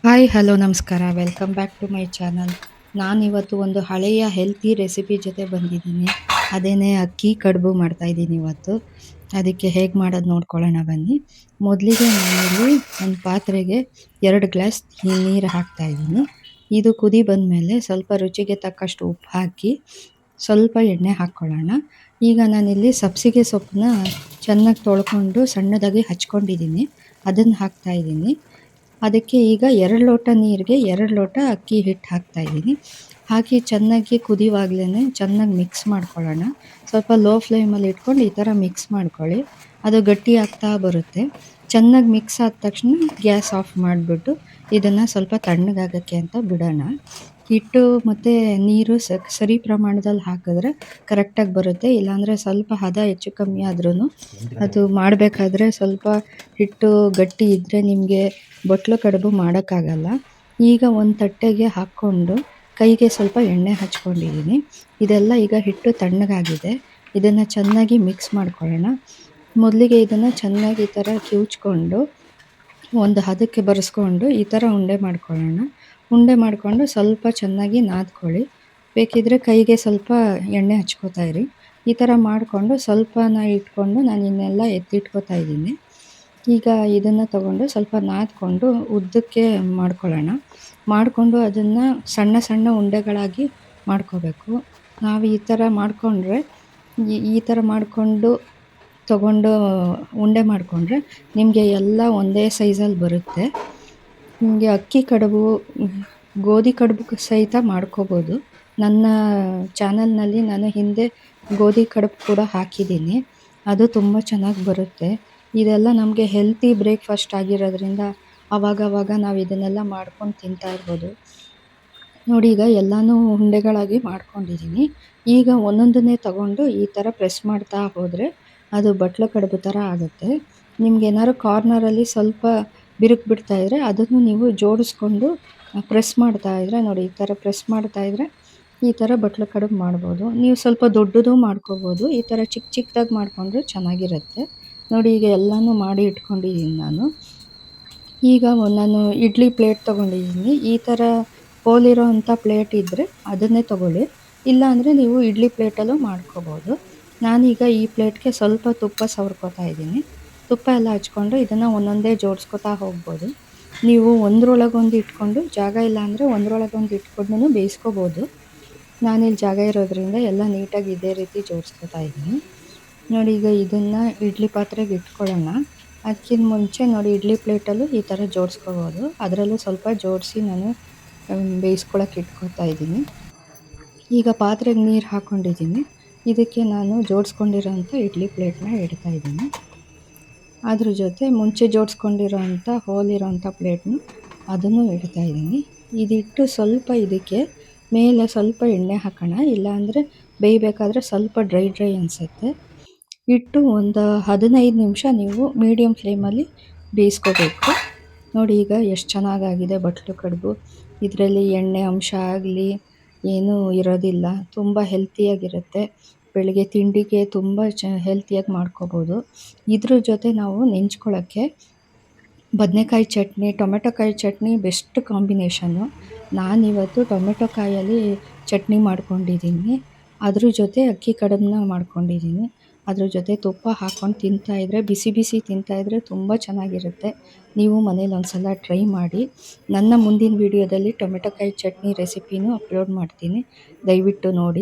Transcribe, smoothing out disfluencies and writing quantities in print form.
Hi hello ನಮಸ್ಕಾರ welcome back to my channel. ನಾನಿವತ್ತು ಒಂದು ಹಳೆಯ ಹೆಲ್ತಿ ರೆಸಿಪಿ ಜೊತೆ ಬಂದಿದ್ದೀನಿ. ಅದೇನೇ ಅಕ್ಕಿ ಕಡುಬು ಮಾಡ್ತಾಯಿದ್ದೀನಿ ಇವತ್ತು. ಅದಕ್ಕೆ ಹೇಗೆ ಮಾಡೋದು ನೋಡ್ಕೊಳ್ಳೋಣ ಬನ್ನಿ. ಮೊದಲಿಗೆ ನಾನಿಲ್ಲಿ ಒಂದು ಪಾತ್ರೆಗೆ 2 ಗ್ಲಾಸ್ ನೀರು ಹಾಕ್ತಾಯಿದ್ದೀನಿ. ಇದು ಕುದಿ ಬಂದಮೇಲೆ ಸ್ವಲ್ಪ ರುಚಿಗೆ ತಕ್ಕಷ್ಟು ಉಪ್ಪು ಹಾಕಿ ಸ್ವಲ್ಪ ಎಣ್ಣೆ ಹಾಕ್ಕೊಳ್ಳೋಣ. ಈಗ ನಾನಿಲ್ಲಿ ಸಬ್ಬಸಿಗೆ ಸೊಪ್ಪನ್ನ ಚೆನ್ನಾಗಿ ತೊಳ್ಕೊಂಡು ಸಣ್ಣದಾಗಿ ಹಚ್ಕೊಂಡಿದ್ದೀನಿ. ಅದನ್ನು ಹಾಕ್ತಾಯಿದ್ದೀನಿ. ಅದಕ್ಕೆ ಈಗ 2 ಲೋಟ ನೀರಿಗೆ 2 ಲೋಟ ಅಕ್ಕಿ ಹಿಟ್ಟು ಹಾಕ್ತಾಯಿದ್ದೀನಿ. ಹಾಕಿ ಚೆನ್ನಾಗಿ ಕುದಿಯುವಾಗಲೇ ಚೆನ್ನಾಗಿ ಮಿಕ್ಸ್ ಮಾಡ್ಕೊಳ್ಳೋಣ. ಸ್ವಲ್ಪ ಲೋ ಫ್ಲೇಮಲ್ಲಿ ಇಟ್ಕೊಂಡು ಈ ಥರ ಮಿಕ್ಸ್ ಮಾಡ್ಕೊಳ್ಳಿ. ಅದು ಗಟ್ಟಿ ಆಗ್ತಾ ಬರುತ್ತೆ. ಚೆನ್ನಾಗಿ ಮಿಕ್ಸ್ ಆದ ತಕ್ಷಣ ಗ್ಯಾಸ್ ಆಫ್ ಮಾಡಿಬಿಟ್ಟು ಇದನ್ನು ಸ್ವಲ್ಪ ತಣ್ಣಗಾಗೋಕ್ಕೆ ಅಂತ ಬಿಡೋಣ. ಹಿಟ್ಟು ಮತ್ತು ನೀರು ಸರಿ ಪ್ರಮಾಣದಲ್ಲಿ ಹಾಕಿದ್ರೆ ಕರೆಕ್ಟಾಗಿ ಬರುತ್ತೆ. ಇಲ್ಲಾಂದರೆ ಸ್ವಲ್ಪ ಹದ ಹೆಚ್ಚು ಕಮ್ಮಿ ಆದ್ರೂ ಅದು ಮಾಡಬೇಕಾದ್ರೆ ಸ್ವಲ್ಪ ಹಿಟ್ಟು ಗಟ್ಟಿ ಇದ್ದರೆ ನಿಮಗೆ ಬಟ್ಲು ಕಡುಬು ಮಾಡೋಕ್ಕಾಗಲ್ಲ. ಈಗ ಒಂದು ತಟ್ಟೆಗೆ ಹಾಕ್ಕೊಂಡು ಕೈಗೆ ಸ್ವಲ್ಪ ಎಣ್ಣೆ ಹಚ್ಕೊಂಡಿದ್ದೀನಿ. ಇದೆಲ್ಲ ಈಗ ಹಿಟ್ಟು ತಣ್ಣಗಾಗಿದೆ. ಇದನ್ನು ಚೆನ್ನಾಗಿ ಮಿಕ್ಸ್ ಮಾಡ್ಕೊಳ್ಳೋಣ. ಮೊದಲಿಗೆ ಇದನ್ನು ಚೆನ್ನಾಗಿ ಈ ಥರ ಕಿವುಚ್ಕೊಂಡು ಒಂದು ಹದಕ್ಕೆ ಬರೆಸ್ಕೊಂಡು ಈ ಥರ ಉಂಡೆ ಮಾಡ್ಕೊಳ್ಳೋಣ. ಉಂಡೆ ಮಾಡಿಕೊಂಡು ಸ್ವಲ್ಪ ಚೆನ್ನಾಗಿ ನಾದ್ಕೊಳ್ಳಿ. ಬೇಕಿದ್ದರೆ ಕೈಗೆ ಸ್ವಲ್ಪ ಎಣ್ಣೆ ಹಚ್ಕೋತಾ ಇರಿ. ಈ ಥರ ಮಾಡಿಕೊಂಡು ಸ್ವಲ್ಪನ ಇಟ್ಕೊಂಡು ನಾನು ಇನ್ನೆಲ್ಲ ಎತ್ತಿಟ್ಕೋತಾ ಇದ್ದೀನಿ. ಈಗ ಇದನ್ನು ತಗೊಂಡು ಸ್ವಲ್ಪ ನಾದ್ಕೊಂಡು ಉದ್ದಕ್ಕೆ ಮಾಡ್ಕೊಳ್ಳೋಣ. ಮಾಡಿಕೊಂಡು ಅದನ್ನು ಸಣ್ಣ ಸಣ್ಣ ಉಂಡೆಗಳಾಗಿ ಮಾಡ್ಕೋಬೇಕು. ನಾವು ಈ ಥರ ಮಾಡಿಕೊಂಡ್ರೆ ಈ ಥರ ಮಾಡಿಕೊಂಡು ತಗೊಂಡು ಉಂಡೆ ಮಾಡಿಕೊಂಡ್ರೆ ನಿಮಗೆ ಎಲ್ಲ ಒಂದೇ ಸೈಜಲ್ಲಿ ಬರುತ್ತೆ. ನಿಮಗೆ ಅಕ್ಕಿ ಕಡುಬು, ಗೋಧಿ ಕಡುಬು ಸಹಿತ ಮಾಡ್ಕೋಬೋದು. ನನ್ನ ಚಾನಲ್ನಲ್ಲಿ ನಾನು ಹಿಂದೆ ಗೋಧಿ ಕಡುಬು ಕೂಡ ಹಾಕಿದ್ದೀನಿ. ಅದು ತುಂಬ ಚೆನ್ನಾಗಿ ಬರುತ್ತೆ. ಇದೆಲ್ಲ ನಮಗೆ ಹೆಲ್ತಿ ಬ್ರೇಕ್‌ಫಾಸ್ಟ್ ಆಗಿರೋದ್ರಿಂದ ಆವಾಗವಾಗ ನಾವು ಇದನ್ನೆಲ್ಲ ಮಾಡ್ಕೊಂಡು ತಿಂತಾ ಇರ್ಬೋದು. ನೋಡಿ ಈಗ ಎಲ್ಲನೂ ಉಂಡೆಗಳಾಗಿ ಮಾಡ್ಕೊಂಡಿದ್ದೀನಿ. ಈಗ ಒಂದೊಂದನ್ನೇ ತಗೊಂಡು ಈ ಥರ ಪ್ರೆಸ್ ಮಾಡ್ತಾ ಹೋದರೆ ಅದು ಬಟ್ಲು ಕಡುಬು ಥರ ಆಗುತ್ತೆ. ನಿಮ್ಗೇನಾದ್ರು ಕಾರ್ನರಲ್ಲಿ ಸ್ವಲ್ಪ ಬಿರುಕು ಬಿಡ್ತಾ ಇದ್ದರೆ ಅದನ್ನು ನೀವು ಜೋಡಿಸ್ಕೊಂಡು ಪ್ರೆಸ್ ಮಾಡ್ತಾ ಇದ್ದರೆ ನೋಡಿ ಈ ಥರ ಪ್ರೆಸ್ ಮಾಡ್ತಾ ಇದ್ದರೆ ಈ ಥರ ಬಟ್ಲು ಕಡುಬು ಮಾಡ್ಬೋದು. ನೀವು ಸ್ವಲ್ಪ ದೊಡ್ಡದು ಮಾಡ್ಕೋಬೋದು. ಈ ಥರ ಚಿಕ್ಕ ಚಿಕ್ಕದಾಗಿ ಮಾಡಿಕೊಂಡ್ರೆ ಚೆನ್ನಾಗಿರುತ್ತೆ. ನೋಡಿ ಈಗ ಎಲ್ಲನೂ ಮಾಡಿ ಇಟ್ಕೊಂಡಿದ್ದೀನಿ ನಾನು. ಈಗ ನಾನು ಇಡ್ಲಿ ಪ್ಲೇಟ್ ತೊಗೊಂಡಿದ್ದೀನಿ. ಈ ಥರ ಹೋಲಿರೋ ಅಂಥ ಪ್ಲೇಟ್ ಇದ್ದರೆ ಅದನ್ನೇ ತೊಗೊಳ್ಳಿ. ಇಲ್ಲಾಂದರೆ ನೀವು ಇಡ್ಲಿ ಪ್ಲೇಟಲ್ಲೂ ಮಾಡ್ಕೋಬೋದು. ನಾನೀಗ ಈ ಪ್ಲೇಟ್‌ಗೆ ಸ್ವಲ್ಪ ತುಪ್ಪ ಸವರ್ಕೋತಾ ಇದ್ದೀನಿ. ತುಪ್ಪ ಎಲ್ಲ ಹಚ್ಕೊಂಡು ಇದನ್ನು ಒಂದೊಂದೇ ಜೋಡಿಸ್ಕೋತಾ ಹೋಗ್ಬೋದು. ನೀವು ಒಂದರೊಳಗೊಂದು ಇಟ್ಕೊಂಡು ಜಾಗ ಇಲ್ಲ ಅಂದರೆ ಒಂದರೊಳಗೊಂದು ಇಟ್ಕೊಂಡೂ ಬೇಯಿಸ್ಕೋಬೋದು. ನಾನಿಲ್ಲಿ ಜಾಗ ಇರೋದ್ರಿಂದ ಎಲ್ಲ ನೀಟಾಗಿ ಇದೇ ರೀತಿ ಜೋಡಿಸ್ಕೋತಾ ಇದ್ದೀನಿ. ನೋಡಿ ಈಗ ಇದನ್ನು ಇಡ್ಲಿ ಪಾತ್ರೆಗೆ ಇಟ್ಕೊಳ್ಳೋಣ. ಅದಕ್ಕಿಂತ ಮುಂಚೆ ನೋಡಿ ಇಡ್ಲಿ ಪ್ಲೇಟಲ್ಲೂ ಈ ಥರ ಜೋಡಿಸ್ಕೋಬೋದು. ಅದರಲ್ಲೂ ಸ್ವಲ್ಪ ಜೋಡಿಸಿ ನಾನು ಬೇಯಿಸ್ಕೊಳ್ಳೋಕೆ ಇಟ್ಕೊತಾ ಇದ್ದೀನಿ. ಈಗ ಪಾತ್ರೆಗೆ ನೀರು ಹಾಕ್ಕೊಂಡಿದ್ದೀನಿ. ಇದಕ್ಕೆ ನಾನು ಜೋಡಿಸ್ಕೊಂಡಿರೋಂಥ ಇಡ್ಲಿ ಪ್ಲೇಟ್ನ ಇಡ್ತಾ ಇದ್ದೀನಿ. ಅದ್ರ ಜೊತೆ ಮುಂಚೆ ಜೋಡಿಸ್ಕೊಂಡಿರೋಂಥ ಹೋಲಿರೋಂಥ ಪ್ಲೇಟ್ನು ಅದನ್ನು ಇಡ್ತಾ ಇದ್ದೀನಿ. ಇದಿಟ್ಟು ಸ್ವಲ್ಪ ಇದಕ್ಕೆ ಮೇಲೆ ಸ್ವಲ್ಪ ಎಣ್ಣೆ ಹಾಕೋಣ. ಇಲ್ಲಾಂದರೆ ಬೇಯಬೇಕಾದ್ರೆ ಸ್ವಲ್ಪ ಡ್ರೈ ಅನಿಸುತ್ತೆ. ಇಟ್ಟು ಒಂದು 15 ನಿಮಿಷ ನೀವು ಮೀಡಿಯಮ್ ಫ್ಲೇಮಲ್ಲಿ ಬೇಯಿಸ್ಕೋಬೇಕು. ನೋಡಿ ಈಗ ಎಷ್ಟು ಚೆನ್ನಾಗಾಗಿದೆ ಬಟ್ಲು ಕಡುಬು. ಇದರಲ್ಲಿ ಎಣ್ಣೆ ಅಂಶ ಆಗಲಿ ಏನೂ ಇರೋದಿಲ್ಲ. ತುಂಬ ಹೆಲ್ತಿಯಾಗಿರುತ್ತೆ. ಬೆಳಗ್ಗೆ ತಿಂಡಿಗೆ ತುಂಬ ಹೆಲ್ತಿಯಾಗಿ ಮಾಡ್ಕೋಬೋದು. ಇದ್ರ ಜೊತೆ ನಾವು ನೆಂಚ್ಕೊಳ್ಳೋಕ್ಕೆ ಬದನೇಕಾಯಿ ಚಟ್ನಿ, ಟೊಮೆಟೊ ಕಾಯಿ ಚಟ್ನಿ ಬೆಸ್ಟ್ ಕಾಂಬಿನೇಷನ್ನು. ನಾನಿವತ್ತು ಟೊಮೆಟೊ ಕಾಯಲ್ಲಿ ಚಟ್ನಿ ಮಾಡ್ಕೊಂಡಿದ್ದೀನಿ. ಅದ್ರ ಜೊತೆ ಅಕ್ಕಿ ಕಡುಬನ್ನ ಮಾಡ್ಕೊಂಡಿದ್ದೀನಿ. ಅದ್ರ ಜೊತೆ ತುಪ್ಪ ಹಾಕ್ಕೊಂಡು ತಿಂತಾಯಿದ್ರೆ ಬಿಸಿ ಬಿಸಿ ತಿಂತಾಯಿದ್ರೆ ತುಂಬ ಚೆನ್ನಾಗಿರುತ್ತೆ. ನೀವು ಮನೇಲಿ ಒಂದು ಸಲ ಟ್ರೈ ಮಾಡಿ. ನನ್ನ ಮುಂದಿನ ವೀಡಿಯೋದಲ್ಲಿ ಟೊಮೆಟೊ ಕಾಯಿ ಚಟ್ನಿ ರೆಸಿಪಿನೂ ಅಪ್ಲೋಡ್ ಮಾಡ್ತೀನಿ. ದಯವಿಟ್ಟು ನೋಡಿ.